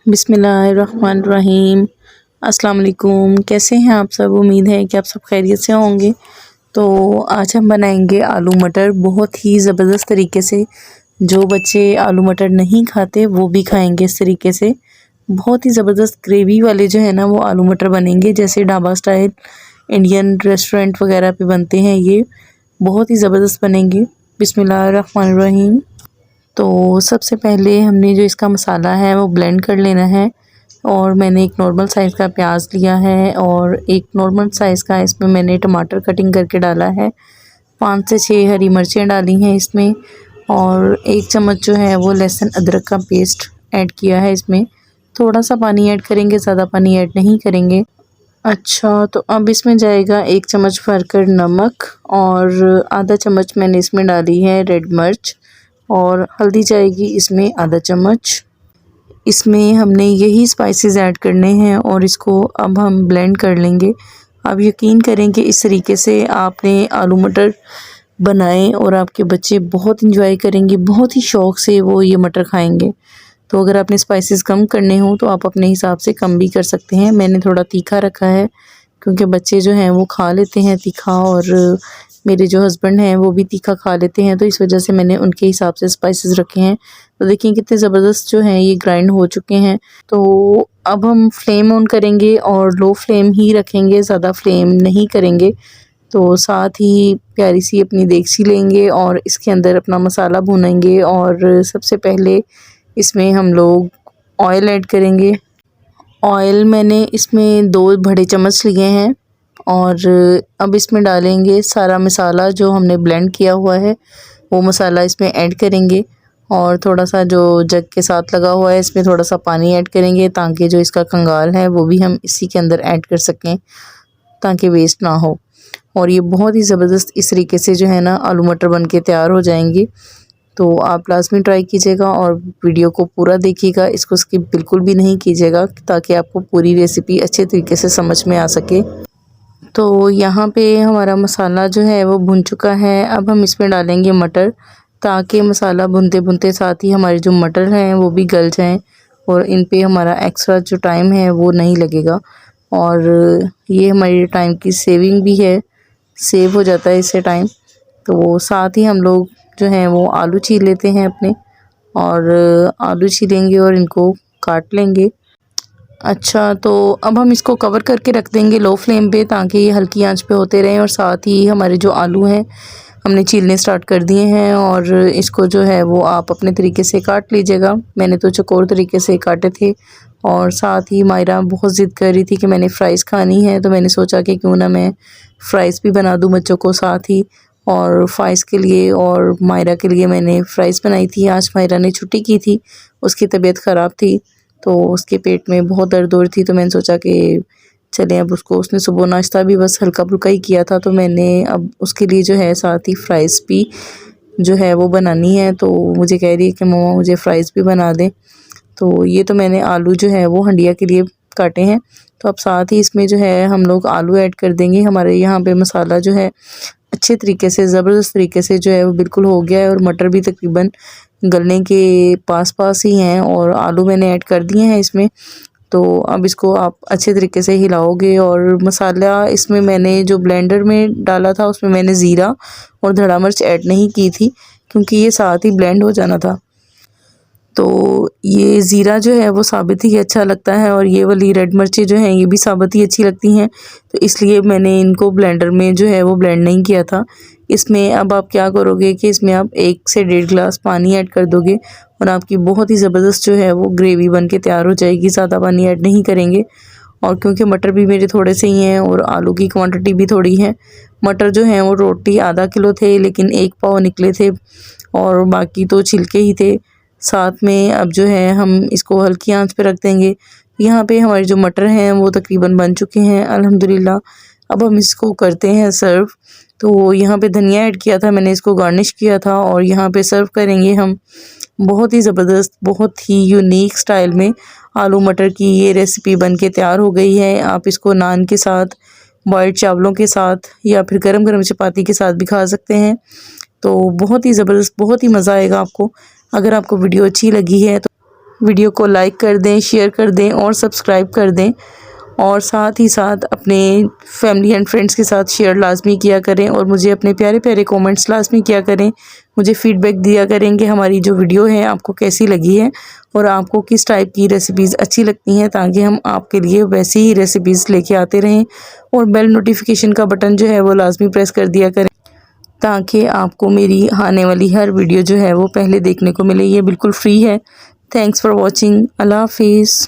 बिस्मिल्लाहिर्रहमानिर्रहीम। अस्सलाम वालेकुम। कैसे हैं आप सब? उम्मीद है कि आप सब खैरियत से होंगे। तो आज हम बनाएंगे आलू मटर बहुत ही ज़बरदस्त तरीके से। जो बच्चे आलू मटर नहीं खाते वो भी खाएंगे इस तरीके से। बहुत ही ज़बरदस्त ग्रेवी वाले जो है ना वो आलू मटर बनेंगे, जैसे ढाबा स्टाइल इंडियन रेस्टोरेंट वगैरह पे बनते हैं। ये बहुत ही ज़बरदस्त बनेंगे। बिस्मिल्लाहिर्रहमानिर्रहीम। तो सबसे पहले हमने जो इसका मसाला है वो ब्लेंड कर लेना है। और मैंने एक नॉर्मल साइज़ का प्याज लिया है और एक नॉर्मल साइज़ का इसमें मैंने टमाटर कटिंग करके डाला है। 5 से 6 हरी मिर्चें डाली हैं इसमें, और 1 चम्मच जो है वो लहसुन अदरक का पेस्ट ऐड किया है इसमें। थोड़ा सा पानी ऐड करेंगे, ज़्यादा पानी ऐड नहीं करेंगे। अच्छा, तो अब इसमें जाएगा 1 चम्मच भरकर नमक, और आधा चम्मच मैंने इसमें डाली है रेड मिर्च, और हल्दी जाएगी इसमें आधा चम्मच। इसमें हमने यही स्पाइसेस ऐड करने हैं और इसको अब हम ब्लेंड कर लेंगे। आप यकीन करें कि इस तरीके से आपने आलू मटर बनाएं और आपके बच्चे बहुत इंजॉय करेंगे, बहुत ही शौक़ से वो ये मटर खाएंगे। तो अगर आपने स्पाइसेस कम करने हो तो आप अपने हिसाब से कम भी कर सकते हैं। मैंने थोड़ा तीखा रखा है क्योंकि बच्चे जो हैं वो खा लेते हैं तीखा, और मेरे जो हस्बैंड हैं वो भी तीखा खा लेते हैं, तो इस वजह से मैंने उनके हिसाब से स्पाइसेस रखे हैं। तो देखिए कितने ज़बरदस्त जो हैं ये ग्राइंड हो चुके हैं। तो अब हम फ्लेम ऑन करेंगे और लो फ्लेम ही रखेंगे, ज़्यादा फ्लेम नहीं करेंगे। तो साथ ही प्यारी सी अपनी देगची लेंगे और इसके अंदर अपना मसाला भूनेंगे, और सबसे पहले इसमें हम लोग ऑयल ऐड करेंगे। ऑयल मैंने इसमें 2 बड़े चम्मच लिए हैं, और अब इसमें डालेंगे सारा मसाला जो हमने ब्लेंड किया हुआ है, वो मसाला इसमें ऐड करेंगे। और थोड़ा सा जो जग के साथ लगा हुआ है इसमें थोड़ा सा पानी ऐड करेंगे, ताकि जो इसका कंगाल है वो भी हम इसी के अंदर ऐड कर सकें, ताकि वेस्ट ना हो। और ये बहुत ही ज़बरदस्त इस तरीके से जो है ना आलू मटर बन के तैयार हो जाएंगी। तो आप लाज़मी ट्राई कीजिएगा और वीडियो को पूरा देखिएगा, इसको स्किप बिल्कुल भी नहीं कीजिएगा, ताकि आपको पूरी रेसिपी अच्छे तरीके से समझ में आ सके। तो यहाँ पे हमारा मसाला जो है वो भुन चुका है। अब हम इसमें डालेंगे मटर, ताकि मसाला भुनते भुनते साथ ही हमारे जो मटर हैं वो भी गल जाएं, और इन पे हमारा एक्स्ट्रा जो टाइम है वो नहीं लगेगा। और ये हमारी टाइम की सेविंग भी है, सेव हो जाता है इससे टाइम। तो साथ ही हम लोग जो हैं वो आलू छील लेते हैं अपने, और आलू छीलेंगे और इनको काट लेंगे। अच्छा, तो अब हम इसको कवर करके रख देंगे लो फ्लेम पे, ताकि ये हल्की आंच पे होते रहें। और साथ ही हमारे जो आलू हैं हमने छीलने स्टार्ट कर दिए हैं, और इसको जो है वो आप अपने तरीके से काट लीजिएगा। मैंने तो चौकोर तरीके से काटे थे। और साथ ही मायरा बहुत ज़िद कर रही थी कि मैंने फ़्राइज़ खानी है, तो मैंने सोचा कि क्यों ना मैं फ़्राइज़ भी बना दूँ बच्चों को साथ ही। और फ़ाइज़ के लिए और मायरा के लिए मैंने फ़्राइज़ बनाई थी। आज मायरा ने छुट्टी की थी, उसकी तबीयत ख़राब थी, तो उसके पेट में बहुत दर्द हो रही थी। तो मैंने सोचा कि चलें, अब उसको, उसने सुबह नाश्ता भी बस हल्का-फुल्का ही किया था, तो मैंने अब उसके लिए जो है साथ ही फ़्राइज़ भी जो है वो बनानी है। तो मुझे कह रही है कि मम्मा मुझे फ़्राइज़ भी बना दें। तो ये तो मैंने आलू जो है वो हंडिया के लिए काटे हैं। तो अब साथ ही इसमें जो है हम लोग आलू ऐड कर देंगे। हमारे यहाँ पे मसाला जो है अच्छे तरीके से, ज़बरदस्त तरीके से जो है वो बिल्कुल हो गया है, और मटर भी तकरीबन गलने के पास ही हैं, और आलू मैंने ऐड कर दिए हैं इसमें। तो अब इसको आप अच्छे तरीके से हिलाओगे। और मसाला इसमें मैंने जो ब्लेंडर में डाला था उसमें मैंने ज़ीरा और धड़ा मिर्च ऐड नहीं की थी, क्योंकि ये साथ ही ब्लेंड हो जाना था। तो ये ज़ीरा जो है वो साबित ही अच्छा लगता है, और ये वाली रेड मिर्ची जो हैं ये भी साबित ही अच्छी लगती हैं, तो इसलिए मैंने इनको ब्लेंडर में जो है वो ब्लेंड नहीं किया था। इसमें अब आप क्या करोगे कि इसमें आप 1 से 1.5 गिलास पानी ऐड कर दोगे, और आपकी बहुत ही ज़बरदस्त जो है वो ग्रेवी बन के तैयार हो जाएगी। ज़्यादा पानी ऐड नहीं करेंगे, और क्योंकि मटर भी मेरे थोड़े से ही हैं और आलू की क्वांटिटी भी थोड़ी है। मटर जो हैं वो रोटी आधा किलो थे, लेकिन 1 पाव निकले थे, और बाकी तो छिलके ही थे साथ में। अब जो है हम इसको हल्की आंच पे रख देंगे। यहाँ पे हमारे जो मटर हैं वो तकरीबन बन चुके हैं अल्हम्दुलिल्लाह। अब हम इसको करते हैं सर्व। तो यहाँ पे धनिया ऐड किया था मैंने, इसको गार्निश किया था, और यहाँ पे सर्व करेंगे हम। बहुत ही ज़बरदस्त, बहुत ही यूनिक स्टाइल में आलू मटर की ये रेसिपी बन के तैयार हो गई है। आप इसको नान के साथ, बॉइल्ड चावलों के साथ, या फिर गरम गरम चपाती के साथ भी खा सकते हैं। तो बहुत ही ज़बरदस्त, बहुत ही मज़ा आएगा आपको। अगर आपको वीडियो अच्छी लगी है वीडियो को लाइक कर दें, शेयर कर दें और सब्सक्राइब कर दें। और साथ ही साथ अपने फैमिली एंड फ्रेंड्स के साथ शेयर लाजमी किया करें और मुझे अपने प्यारे प्यारे कमेंट्स लाजमी किया करें। मुझे फ़ीडबैक दिया करें कि हमारी जो वीडियो है आपको कैसी लगी है और आपको किस टाइप की रेसिपीज़ अच्छी लगती हैं, ताकि हम आपके लिए वैसी ही रेसिपीज़ लेके आते रहें। और बेल नोटिफिकेशन का बटन जो है वो लाजमी प्रेस कर दिया करें, ताकि आपको मेरी आने वाली हर वीडियो जो है वो पहले देखने को मिले। ये बिल्कुल फ्री है। Thanks for watching. अल्लाह हाफिज़।